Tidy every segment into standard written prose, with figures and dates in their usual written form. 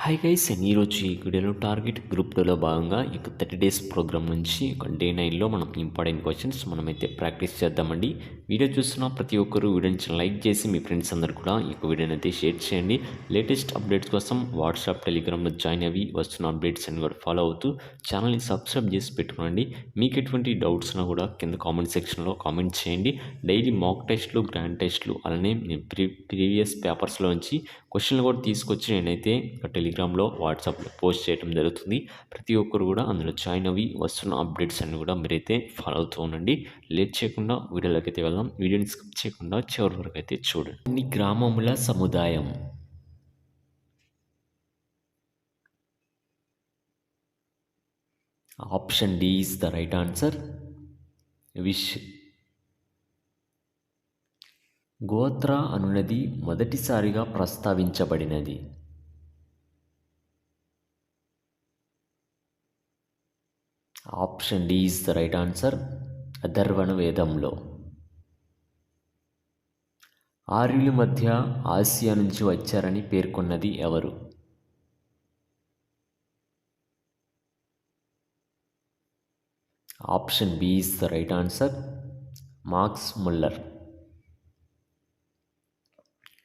Hi guys and ఈరోజు ఈ వీడియోలో టార్గెట్ గ్రూప్ 2లో భాగంగా ఇక 30 డేస్ ప్రోగ్రామ్ నుంచి ఒక డే 9లో మనం ఇంపార్టెంట్ క్వశ్చన్స్ మనమైతే ప్రాక్టీస్ చేద్దామండి. వీడియో చూస్తున్న ప్రతి ఒక్కరు వీడియోని లైక్ చేసి మీ ఫ్రెండ్స్ అందరు కూడా ఈ వీడియోని అయితే షేర్ చేయండి. లేటెస్ట్ అప్డేట్స్ కోసం వాట్సాప్ టెలిగ్రామ్లో జాయిన్ అవి వస్తున్న అప్డేట్స్ అన్ని కూడా ఫాలో అవుతూ ఛానల్ని సబ్స్క్రైబ్ చేసి పెట్టుకోండి. మీకు ఎటువంటి డౌట్స్ ఉన్నా కూడా కింద కామెంట్ సెక్షన్లో కామెంట్ చేయండి. డైలీ మాక్ టెస్ట్లు, గ్రాండ్ టెస్ట్లు అలానే ప్రీవియస్ పేపర్స్లోంచి క్వశ్చన్లు కూడా తీసుకొచ్చి నేనైతే టెలిగ్రామ్లో వాట్సాప్లో పోస్ట్ చేయడం జరుగుతుంది. ప్రతి ఒక్కరు కూడా అందులో జాయిన్ అవి వస్తున్న అప్డేట్స్ అన్ని కూడా మీరైతే ఫాలో అవుతూ ఉండండి. లేట్ చేయకుండా వీడియోలోకి అయితే వెళ్దాం. వీడియోని స్కిప్ చేయకుండా చివరి వరకు అయితే చూడండి. కొన్ని గ్రామముల సముదాయం. Option D is the right answer. విష్. గోత్ర అనునది మొదటిసారిగా ప్రస్తావించబడినది. Option D is the right answer. Atharvana వేదంలో. ఆర్యుల మధ్య ఆసియా నుంచి వచ్చారని పేర్కొన్నది ఎవరు? Option B is the right answer. Max Muller.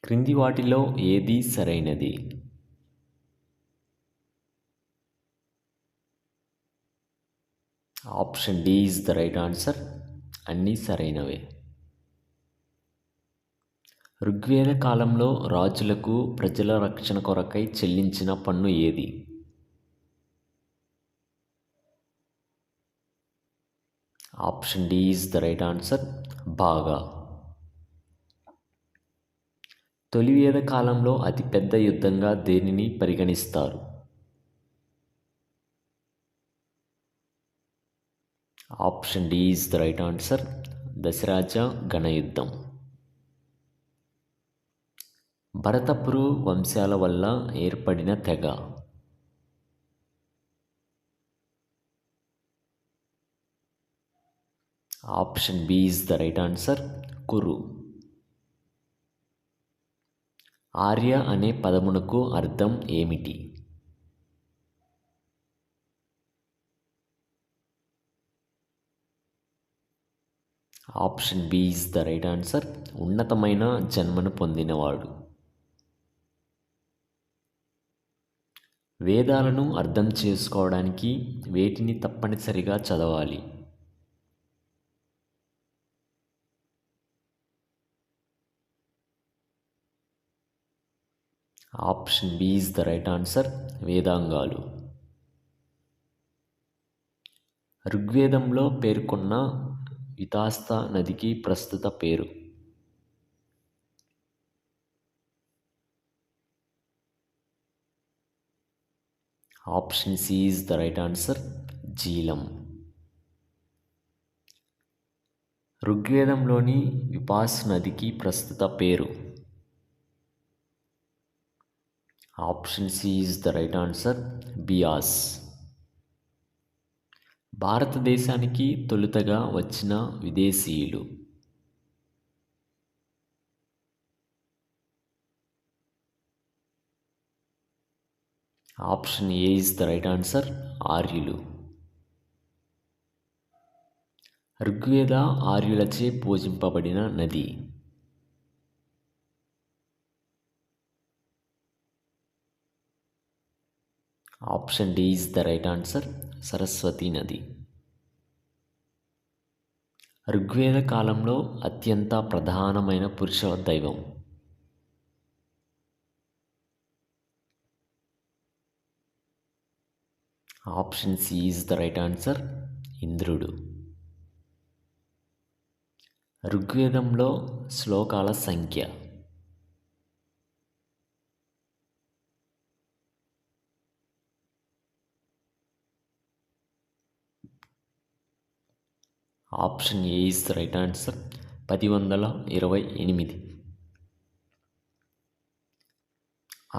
క్రింది వాటిలో ఏది సరైనది? Option D is the right answer. అన్నీ సరైనవే. ఋగ్వేద కాలంలో రాజులకు ప్రజల రక్షణ కొరకై చెల్లించిన పన్ను ఏది? Option D is the right answer. బాగా. తొలి వేద కాలంలో అతిపెద్ద యుద్ధంగా దేనిని పరిగణిస్తారు? Option D is the right answer. దశరాజ గణయుద్ధం. భరతపురు వంశాల వల్ల ఏర్పడిన తెగ. Option B is the right answer. Kuru. ఆర్య అనే పదమునకు అర్థం ఏమిటి? Option B is the right answer. ఉన్నతమైన జన్మను పొందినవాడు. వేదాలను అర్థం చేసుకోవడానికి వేటిని తప్పనిసరిగా చదవాలి? Option B is the right answer. వేదాంగాలు. ఋగ్వేదంలో పేర్కొన్న వితాస్త నదికి ప్రస్తుత పేరు? Option C is the right answer. Jhelum. ఋగ్వేదంలోని విపాస్ నదికి ప్రస్తుత పేరు? Option C is the right answer. Beas. భారతదేశానికి తొలుతగా వచ్చిన విదేశీయులు? Option A is the right answer. ఆర్యులు. ఋగ్వేద ఆర్యులచే పూజింపబడిన నది? Option D is the right answer. Saraswati నది. ఋగ్వేద కాలంలో అత్యంత ప్రధానమైన పురుష దైవం? Option C is the right answer. ఇంద్రుడు. ఋగ్వేదంలో శ్లోకాల సంఖ్య? Option A is the right answer. 1028.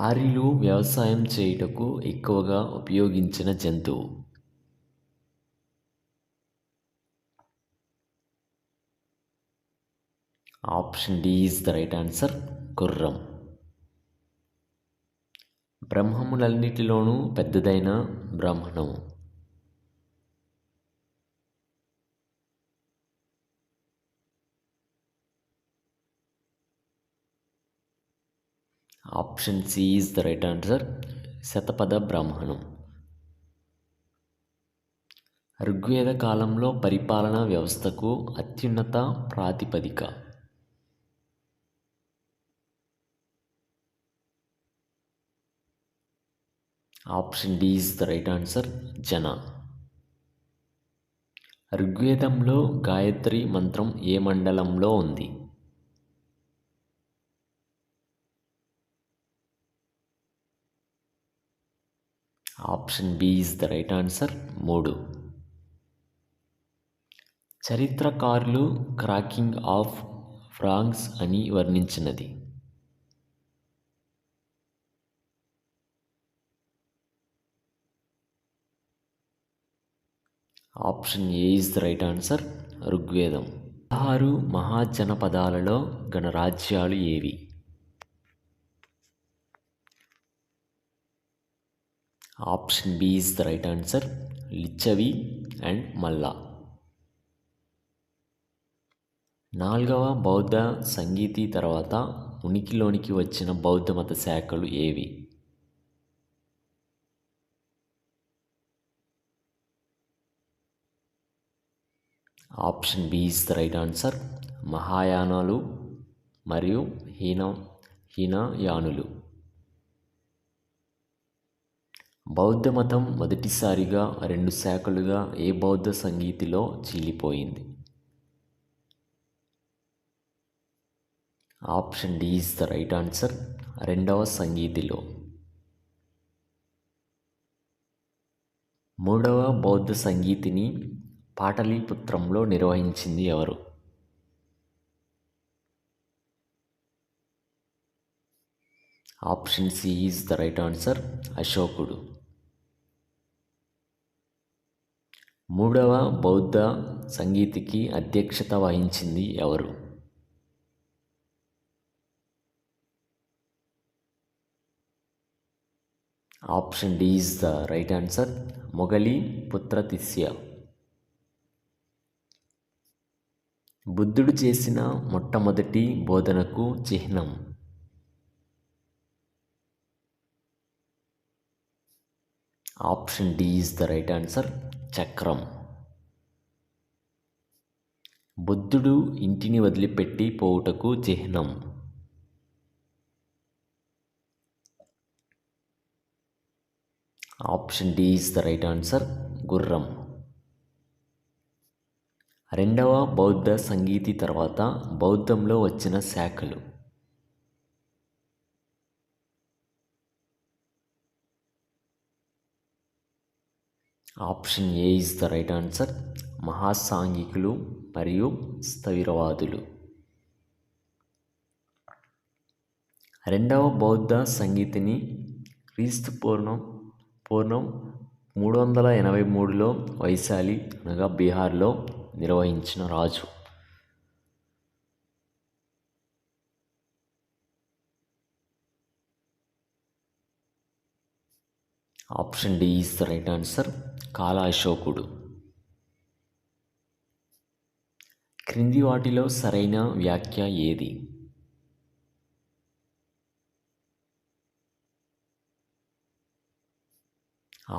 ఆర్యులు వ్యవసాయం చేయుటకు ఎక్కువగా ఉపయోగించిన జంతువు? Option D is the right answer. గుర్రం. బ్రహ్మములన్నిటిలోనూ పెద్దదైన బ్రాహ్మణము. Option C is the right answer, Shatapatha బ్రాహ్మణం. ఋగ్వేద కాలంలో పరిపాలనా వ్యవస్థకు అత్యున్నత ప్రాతిపదిక. Option D is the right answer, జన. ఋగ్వేదంలో గాయత్రి మంత్రం ఏ మండలంలో ఉంది? Option B is the right answer, 3. చరిత్రకారులు క్రాకింగ్ ఆఫ్ ఫ్రాగ్స్ అని వర్ణించినది. Option A is the right answer, ఋగ్వేదం. 16 మహాజనపదాలలో గణరాజ్యాలు ఏవి? Option B is the right answer, Lichchavi and మల్లా. 4వ బౌద్ధ సంగీతి తర్వాత ఉనికిలోనికి వచ్చిన బౌద్ధ మత శాఖలు ఏవి? Option B is the right answer, మహాయానాలు మరియు హీనయానులు. బౌద్ధ మతం మొదటిసారిగా 2 శాఖలుగా ఏ బౌద్ధ సంగీతిలో చీలిపోయింది? Option D is the right answer, 2వ సంగీతిలో. 3వ బౌద్ధ సంగీతిని పాటలీపుత్రంలో నిర్వహించింది ఎవరు? Option C is the right answer, అశోకుడు. 3వ బౌద్ధ సంగీతికి అధ్యక్షత వహించింది ఎవరు? Option D is the right answer, Moggali Putratissa. బుద్ధుడు చేసిన మొట్టమొదటి బోధనకు చిహ్నం? Option D is the right answer, చక్రం. బుద్ధుడు ఇంటిని వదిలిపెట్టి పోవుటకు చిహ్నం? Option D is the right answer, గుర్రం. 2వ బౌద్ధ సంగీతి తర్వాత బౌద్ధంలో వచ్చిన శాఖలు? Option A is the right answer, మహాసాంఘికులు మరియు స్థవిరవాదులు. 2వ బౌద్ధ సంగీతిని క్రీస్తు పూర్వం 383లో వైశాలి అనగా బీహార్లో నిర్వహించిన రాజు? Option D is the right answer, కాల అశోకుడు. క్రింది వాటిలో సరైన వ్యాఖ్య ఏది?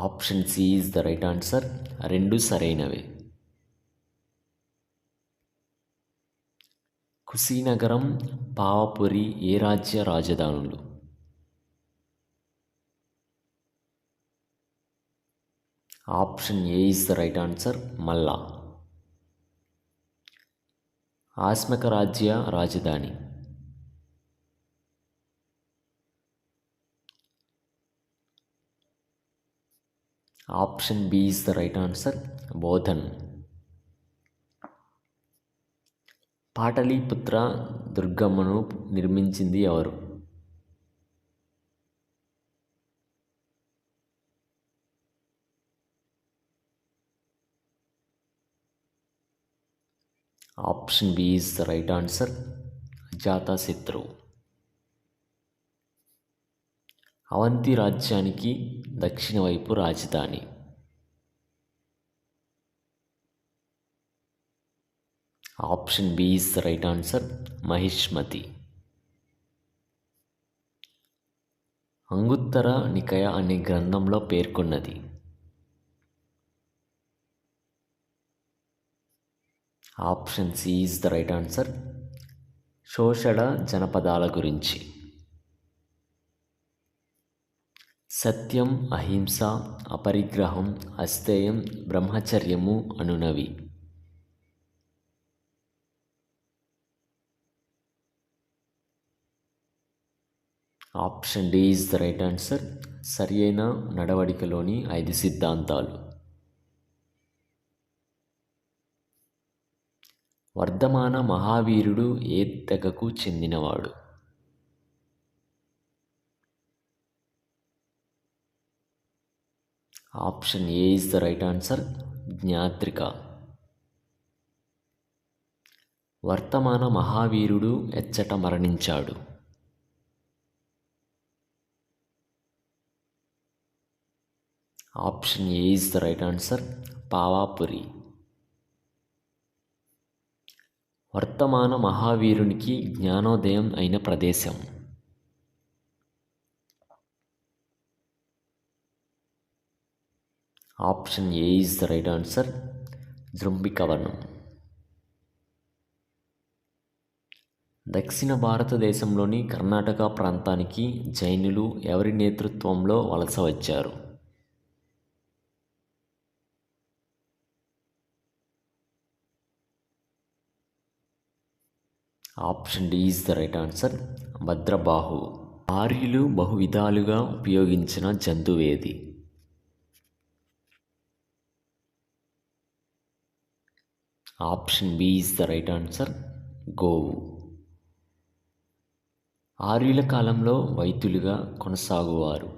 Option C is the right answer, 2 సరైనవే. కుశీనగరం, పావపురి ఏ రాజ్య రాజధానులు? Option A is the right answer, Malla. Asmaka రాజ్య రాజధాని? Option B is the right answer, Bodhan. Pataliputra దుర్గమ్మను నిర్మించింది ఎవరు? Option B is the right answer, Ajatashatru. Avanti రాజ్యానికి దక్షిణ వైపు రాజధాని. Option B is the right answer, Mahishmati. Anguttara Nikaya అనే గ్రంథంలో పేర్కొన్నది. Option C is the right answer, శోషడ జనపదాల గురించి. సత్యం, అహింస, అపరిగ్రహం, అస్తేయం, బ్రహ్మచర్యము అనునవి. Option D is the right answer, సరియైన నడవడికలోని 5 సిద్ధాంతాలు. వర్ధమాన మహావీరుడు ఏ తెగకు చెందినవాడు? Option A is the right answer, Jnatrika. Vardhamana మహావీరుడు ఎచ్చట మరణించాడు? Option A is the right answer, Pavapuri. Vardhamana మహావీరునికి జ్ఞానోదయం అయిన ప్రదేశం? Option A is the right answer, జృంభికవనం. దక్షిణ భారతదేశంలోని కర్ణాటక ప్రాంతానికి జైనులు ఎవరి నేతృత్వంలో వలస వచ్చారు? Option D is the right answer, Bhadrabahu. ఆర్యులు బహువిధాలుగా ఉపయోగించిన జంతువేది? Option B is the right answer, గోవు. ఆర్యుల కాలంలో వైద్యులుగా కొనసాగువారు?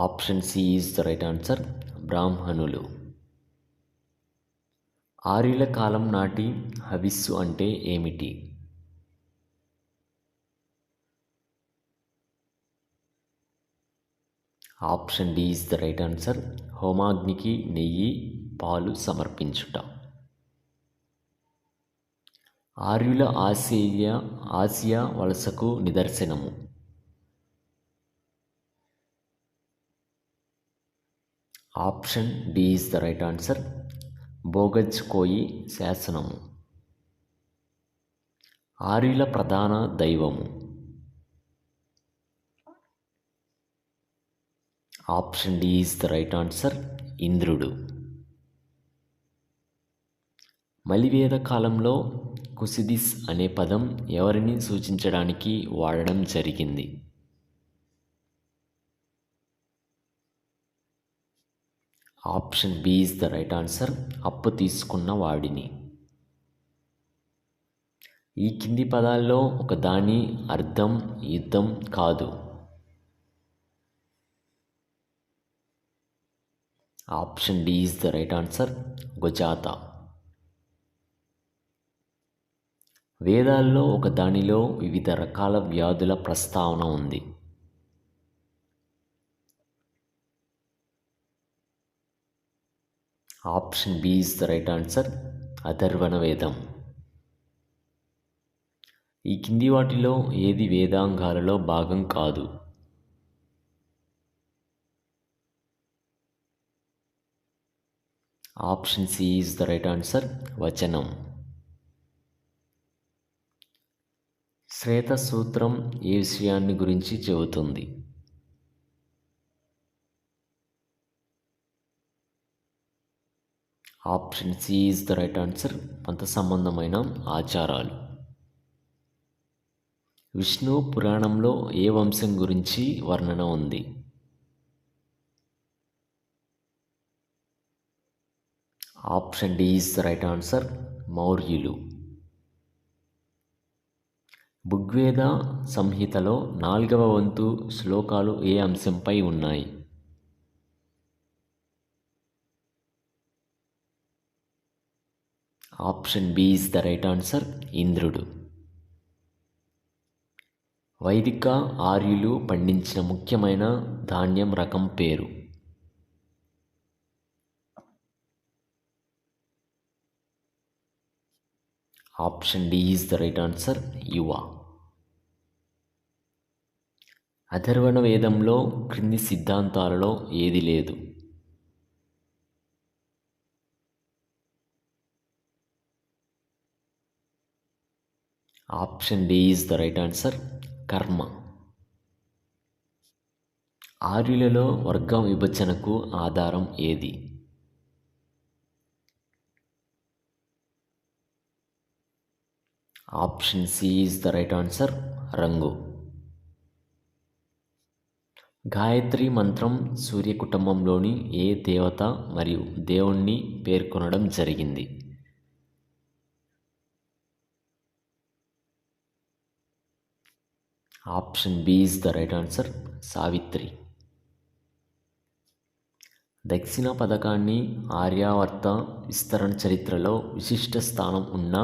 Option C is the right answer, బ్రాహ్మణులు. ఆర్యుల కాలం నాటి హవిస్సు అంటే ఏమిటి? Option D is the right answer, హోమాగ్నికి నెయ్యి, పాలు సమర్పించుట. ఆర్యుల ఆసియా వలసకు నిదర్శనము? Option D is the right answer, Boghazkoi శాసనము. ఆర్యుల ప్రధాన దైవము? Option D is the right answer, ఇంద్రుడు. మలివేద కాలంలో కుసిదిస్ అనే పదం ఎవరిని సూచించడానికి వాడడం జరిగింది? Option B is the right answer, అప్పు తీసుకున్న వాడిని. ఈ కింది పదాల్లో ఒక దాని అర్థం యుద్ధం కాదు. Option D is the right answer, గుజాత. వేదాల్లో ఒక దానిలో వివిధ రకాల వ్యాధుల ప్రస్తావన ఉంది. Option B is the right answer, Atharvana వేదం. ఈ కింది వాటిలో ఏది వేదాంగాలలో భాగం కాదు? Option C is the right answer, వచనం. శ్వేత సూత్రం ఏ విషయాన్ని గురించి చెబుతుంది? Option C is the right answer, మత సంబంధమైన ఆచారాలు. విష్ణు పురాణంలో ఏ వంశం గురించి వర్ణన ఉంది? Option D is the right answer, మౌర్యులు. ఋగ్వేద సంహితలో 4వ వంతు శ్లోకాలు ఏ అంశంపై ఉన్నాయి? Option B is the right answer, ఇంద్రుడు. వైదిక ఆర్యులు పండించిన ముఖ్యమైన ధాన్యం రకం పేరు? Option D is the right answer, యువ. అథర్వణ వేదంలో క్రింది సిద్ధాంతాలలో ఏది లేదు? Option D is the right answer, కర్మ. ఆర్యులలో వర్గ విభజనకు ఆధారం ఏది? Option C is the right answer, రంగు. గాయత్రి మంత్రం సూర్య కుటుంబంలోని ఏ దేవత మరియు దేవుణ్ణి పేర్కొనడం జరిగింది? Option B is the right answer, Savitri. దక్షిణ పథకాన్ని ఆర్యావర్త విస్తరణ చరిత్రలో విశిష్ట స్థానం ఉన్న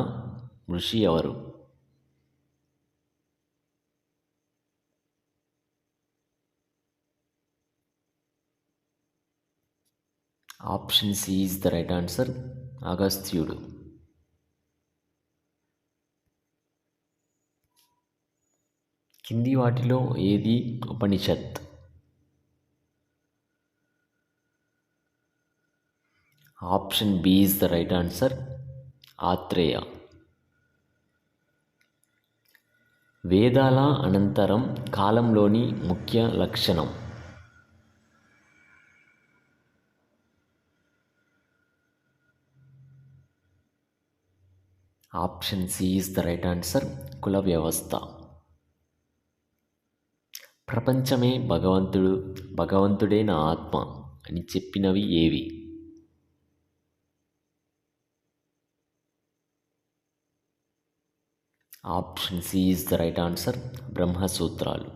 ఋషి ఎవరు? Option C is the right answer, అగస్త్యుడు. కింది వాటిలో ఏది ఉపనిషత్? Option B is the right answer, Atreya. వేదాల అనంతరం కాలంలోని ముఖ్య లక్షణం? Option C is the right answer, కుల వ్యవస్థ. ప్రపంచమే భగవంతుడే నా ఆత్మ అని చెప్పినవి ఏవి? Option C is the right answer, బ్రహ్మసూత్రాలు.